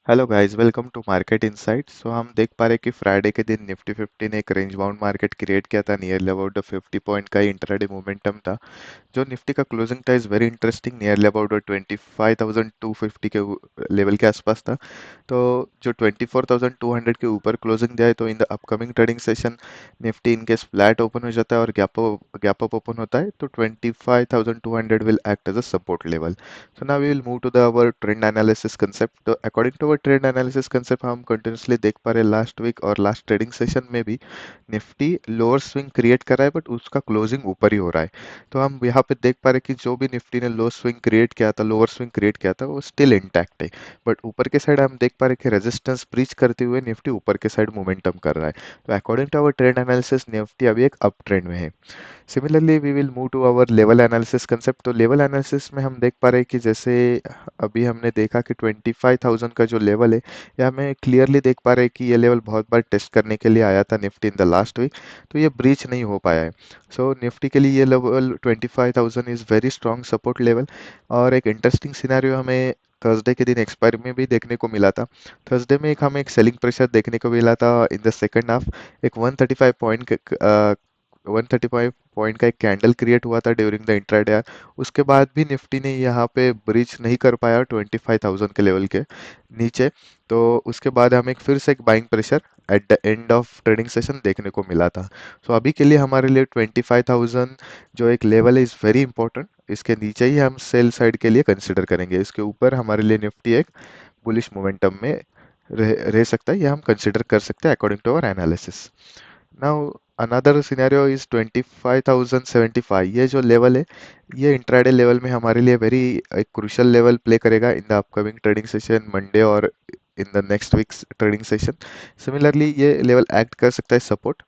Hello guys, welcome to market insights. हम देख पा रहे हैं कि फ्राइडे के दिन निफ्टी 50 ने एक रेंज बाउंड मार्केट क्रिएट किया था। नियरली अबाउट द 50 पॉइंट का इंट्राडे मोमेंटम था। जो निफ्टी का क्लोजिंग था is very interesting, nearly about 25,250 के लेवल के आसपास था। तो जो 24,200 के ऊपर क्लोजिंग दिया है, तो इन the upcoming trading session Nifty in case flat open हो जाता है और गैप अप ओपन होता है, तो 25,200 will act as a support level. So now we will move to the our trend analysis concept. तो according to our trend analysis concept, हम continuously देख पा रहे लास्ट वीक और लास्ट ट्रेडिंग सेशन में भी निफ्टी लोअर स्विंग क्रिएट कर रहा है, बट उसका क्लोजिंग ऊपर ही हो रहा है। तो हम यहाँ पे देख पा रहे कि जो भी निफ्टी ने लो स्विंग क्रिएट किया था, लोअर स्विंग क्रिएट किया था, वो स्टिल इंटैक्ट है। बट ऊपर के साइड हम देख पा रहे कि रेजिस्टेंस ब्रीच करते हुए निफ्टी ऊपर के साइड मोमेंटम कर रहा है। तो according to our trend analysis Nifty अभी एक अप ट्रेंड में है। Similarly we will move to our level analysis concept. तो लेवल एनालिसिस में हम देख पा रहे हैं कि जैसे अभी हमने देखा कि 25,000 का जो लेवल है, ये हमें क्लियरली देख पा रहे हैं कि ये लेवल बहुत बार टेस्ट करने के लिए आया था Nifty in the last week, तो ये ब्रीच नहीं हो पाया है। सो निफ्टी के लिए ये level 25,000 is very strong support level. और एक इंटरेस्टिंग सिनेरियो हमें थर्सडे के दिन एक्सपायरी में भी देखने को मिला था। थर्सडे में एक हमें एक सेलिंग प्रेशर देखने को मिला था इन द सेकंड हाफ। एक 135 पॉइंट 135 पॉइंट का एक कैंडल क्रिएट हुआ था ड्यूरिंग द इंट्राडे। उसके बाद भी निफ्टी ने यहाँ पे ब्रीच नहीं कर पाया 25,000 के लेवल के नीचे। तो उसके बाद हमें फिर से एक buying pressure at the end of trading session देखने को मिला था। सो अभी के लिए हमारे लिए 25,000 जो एक लेवल है इज़ वेरी इंपॉर्टेंट। इसके नीचे ही हम सेल साइड के लिए कंसिडर करेंगे। इसके ऊपर हमारे लिए निफ्टी एक बुलिश मोमेंटम में रह सकता है, ये हम कंसिडर कर सकते हैं according to our analysis. Now another scenario is 25,075। ये जो लेवल है, ये इंट्राडे लेवल में हमारे लिए वेरी एक क्रूशियल लेवल प्ले करेगा in the upcoming trading session Monday और in the next weeks trading session. Similarly ये लेवल एक्ट कर सकता है सपोर्ट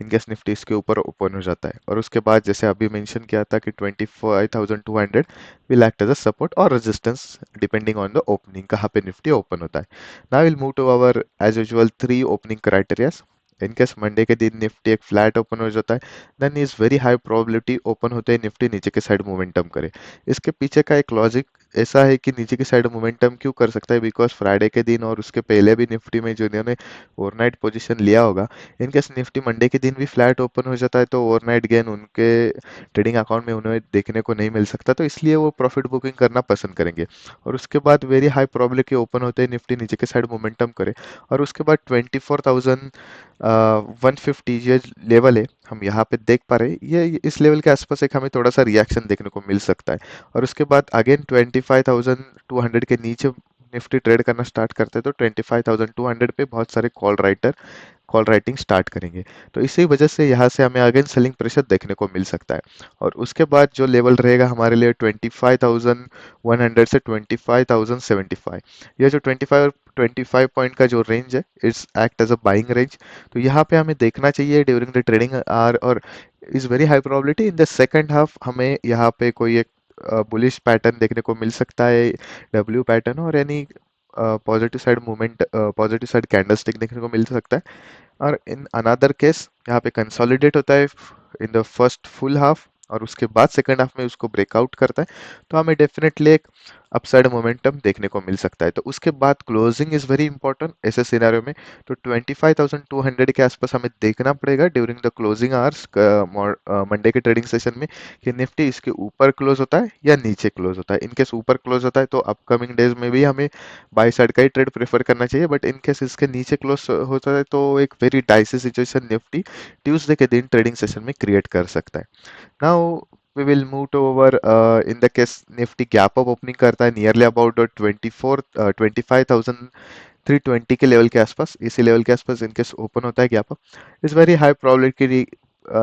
इनकेस निफ्टी इसके ऊपर ओपन हो जाता है। और उसके बाद जैसे अभी मेंशन किया था कि 25,200 will act as a support और resistance depending on the opening, कहाँ पे निफ्टी ओपन होता है। Now will move to our as usual 3 opening criterias. In case Monday के दिन निफ्टी एक फ्लैट ओपन हो जाता है, then is very high probability open होते ही निफ्टी नीचे के साइड मोमेंटम करे। इसके पीछे का एक लॉजिक ऐसा है कि नीचे की साइड मोमेंटम क्यों कर सकता है, बिकॉज फ्राइडे के दिन और उसके पहले भी निफ्टी में जो इन्होंने ओवरनाइट पोजीशन लिया होगा, इनकेस निफ्टी मंडे के दिन भी फ्लैट ओपन हो जाता है, तो ओवरनाइट गेन उनके ट्रेडिंग अकाउंट में उन्हें देखने को नहीं मिल सकता। तो इसलिए वो प्रॉफिट बुकिंग करना पसंद करेंगे। और उसके बाद वेरी हाई प्रोबेबिलिटी ओपन होते ही निफ्टी नीचे के साइड मोमेंटम करे। और उसके बाद 24,150 ये लेवल है, हम यहाँ पे देख पा रहे हैं, ये इस लेवल के आसपास एक हमें थोड़ा सा रिएक्शन देखने को मिल सकता है। और उसके बाद अगेन 25,200 के नीचे निफ्टी ट्रेड करना स्टार्ट करते हैं, तो 25,200 पे बहुत सारे कॉल राइटिंग स्टार्ट करेंगे। तो इसी वजह से यहाँ से हमें अगेन सेलिंग प्रेशर देखने को मिल सकता है। और उसके बाद जो लेवल रहेगा हमारे लिए 25,100 से 25,075। यह जो 25 पॉइंट का जो रेंज है, it's act as a buying range. तो यहाँ पे हमें देखना चाहिए ड्यूरिंग द ट्रेडिंग आवर। और is very high probability in the second half हमें यहाँ पे कोई एक बुलिश पैटर्न देखने को मिल सकता है, डब्ल्यू पैटर्न और यानी positive side movement, positive side candlestick देखने को मिल सकता है। और इन अनदर केस यहाँ पे कंसोलिडेट होता है in the first full half, और उसके बाद सेकंड हाफ में उसको ब्रेकआउट करता है, तो हमें डेफिनेटली एक अपसाइड मोमेंटम देखने को मिल सकता है। तो उसके बाद क्लोजिंग इज वेरी इंपॉर्टेंट ऐसे सिनेरियो में। तो 25,200 के आसपास हमें देखना पड़ेगा during the closing hours Monday के ट्रेडिंग सेशन में, कि निफ्टी इसके ऊपर क्लोज होता है या नीचे क्लोज होता है। इनकेस ऊपर क्लोज होता है तो अपकमिंग डेज में भी हमें बाई साइड का ही ट्रेड प्रेफर करना चाहिए। बट इन केस इसके नीचे क्लोज होता है, तो एक very dicey situation Nifty Tuesday के दिन ट्रेडिंग सेशन में क्रिएट कर सकता है। Now we will move to over in the case nifty gap up opening करता है नियरली अबाउट 25,320 के लेवल के आसपास। इसी लेवल के आसपास इनकेस ओपन होता है gap up, is very high probability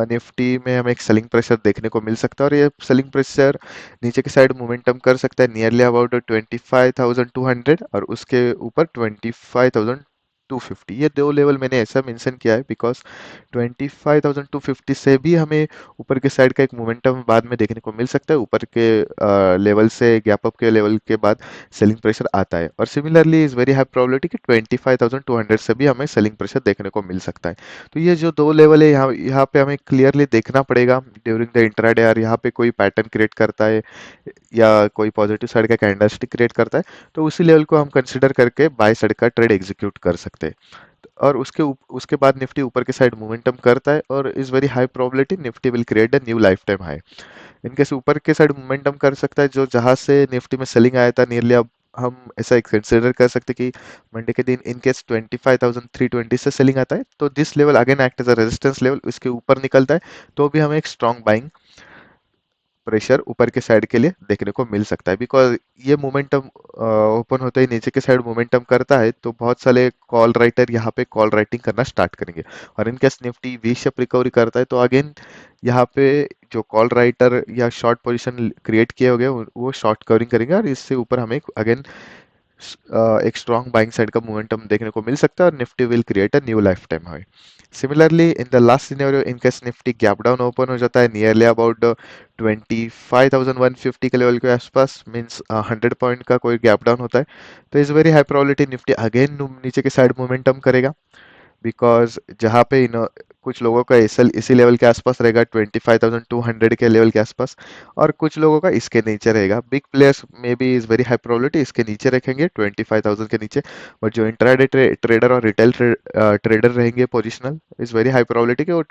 Nifty में हमें एक सेलिंग प्रेशर देखने को मिल सकता है। और ये सेलिंग प्रेशर नीचे की साइड मोमेंटम कर सकता है नियरली अबाउट 25,200 और उसके ऊपर 25,000 250, ये दो लेवल मैंने ऐसा मेंशन किया है बिकॉज 25,250 से भी हमें ऊपर के साइड का एक मोमेंटम बाद में देखने को मिल सकता है। ऊपर के लेवल से गैप अप के लेवल के बाद सेलिंग प्रेशर आता है, और similarly is very high probability कि 25,200 से भी हमें सेलिंग प्रेशर देखने को मिल सकता है। तो ये जो दो लेवल है, यहाँ यहाँ पे हमें क्लियरली देखना पड़ेगा ड्यूरिंग द इंट्राडे, और यहाँ पे कोई पैटर्न क्रिएट करता है या कोई पॉजिटिव साइड का कैंडलस्टिक क्रिएट करता है, तो उसी लेवल को हम कंसिडर करके बाय साइड का ट्रेड एग्जीक्यूट कर सकते हैं। और उसके बाद निफ्टी ऊपर के साइड मोमेंटम करता है, और is very high probability Nifty will create a new life time high. इनके से ऊपर के साइड मोमेंटम कर सकता है, जो जहां से निफ्टी में सेलिंग आया था नियरली, अब हम ऐसा कंसिडर कर सकते हैं कि मंडे के दिन इनकेस 25,320 से सेलिंग आता है, तो this level again act as a resistance level, इसके ऊपर निकलता है तो भी हमें एक स्ट्रॉन्ग बाइंग प्रेशर ऊपर के साइड के लिए देखने को मिल सकता है। बिकॉज ये मोमेंटम ओपन होते ही नीचे के साइड मोमेंटम करता है, तो बहुत सारे कॉल राइटर यहाँ पे कॉल राइटिंग करना स्टार्ट करेंगे, और in case Nifty V shape recovery करता है तो अगेन यहाँ पे जो कॉल राइटर या शॉर्ट पोजीशन क्रिएट किए हो गए वो शॉर्ट कवरिंग करेंगे, और इससे ऊपर हमें अगेन एक स्ट्रॉन्ग बाइंग साइड का मोमेंटम देखने को मिल सकता है, और Nifty will create a new life time high. Similarly in the last scenario, in case Nifty gap down open हो जाता है नियरली अबाउट 25,150 के लेवल के आसपास, मीन्स 100 पॉइंट का कोई गैप डाउन होता है, तो is very high probability Nifty again नीचे के साइड मोमेंटम करेगा। बिकॉज जहाँ पे कुछ लोगों का एसएल इसी लेवल के आसपास रहेगा 25,200 के लेवल के आसपास, और कुछ लोगों का इसके नीचे रहेगा। बिग प्लेयर्स में भी इज वेरी हाई प्रोबेबिलिटी इसके नीचे रखेंगे 25,000 के नीचे, बट जो इंट्राडे ट्रेडर और रिटेल ट्रेडर रहेंगे positional, is very high probability कि वो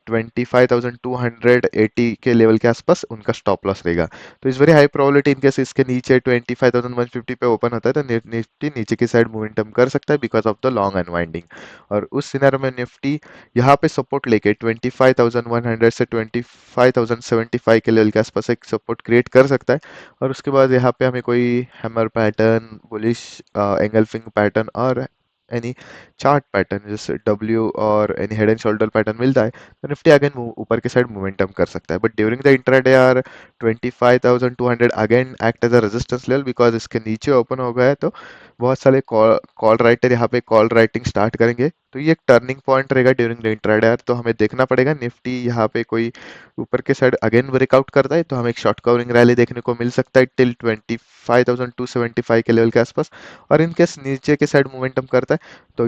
25,280 के लेवल के आसपास उनका स्टॉप लॉस रहेगा। तो इस वेरी हाई प्रोबेबिलिटी इनकेस इसके नीचे 25,150 पे ओपन होता है तो निफ्टी नीचे की साइड मोमेंटम कर सकता है because of the long unwinding. और उस सिनेरियो में निफ्टी यहाँ पे सपोर्ट लेके 25,100 से 25,075 के लेवल के आसपास एक सपोर्ट क्रिएट कर सकता है, और उसके बाद यहाँ पे हमें कोई hammer pattern, bullish engulfing pattern और एनी चार्ट पैटर्न जैसे डब्ल्यू और any head and shoulder pattern मिलता है, तो निफ्टी अगेन ऊपर के साइड मोमेंटम कर सकता है। But during the intraday are 25,200 again act as a resistance level, because इसके नीचे ओपन हो गया है तो बहुत सारे कॉल राइटर यहाँ पे कॉल राइटिंग स्टार्ट करेंगे, तो ये एक टर्निंग पॉइंट रहेगा ड्यूरिंग द इंट्राडे आर। तो हमें देखना पड़ेगा निफ्टी यहाँ पे कोई ऊपर के साइड अगेन ब्रेकआउट करता है तो हमें एक शॉर्ट कवरिंग रैली देखने को मिल सकता है टिल 25,275 के लेवल के आसपास। और इनकेस नीचे के साइड मोमेंटम करता है तो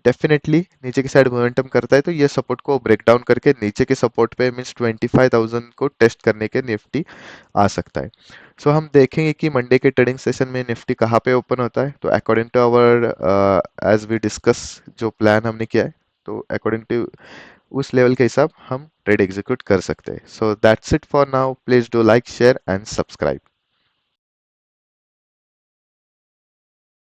डेफिनेटली नीचे की साइड मोमेंटम करता है तो ये सपोर्ट को ब्रेक डाउन करके नीचे के सपोर्ट पे मीन्स 25,000 को टेस्ट करने के निफ्टी आ सकता है। सो हम देखेंगे कि मंडे के ट्रेडिंग सेशन में निफ्टी कहाँ पे ओपन होता है। तो according to our as we discuss जो प्लान हमने किया है, तो अकॉर्डिंग टू उस लेवल के हिसाब हम ट्रेड एग्जीक्यूट कर सकते हैं। So that's it for now, please do like share and subscribe.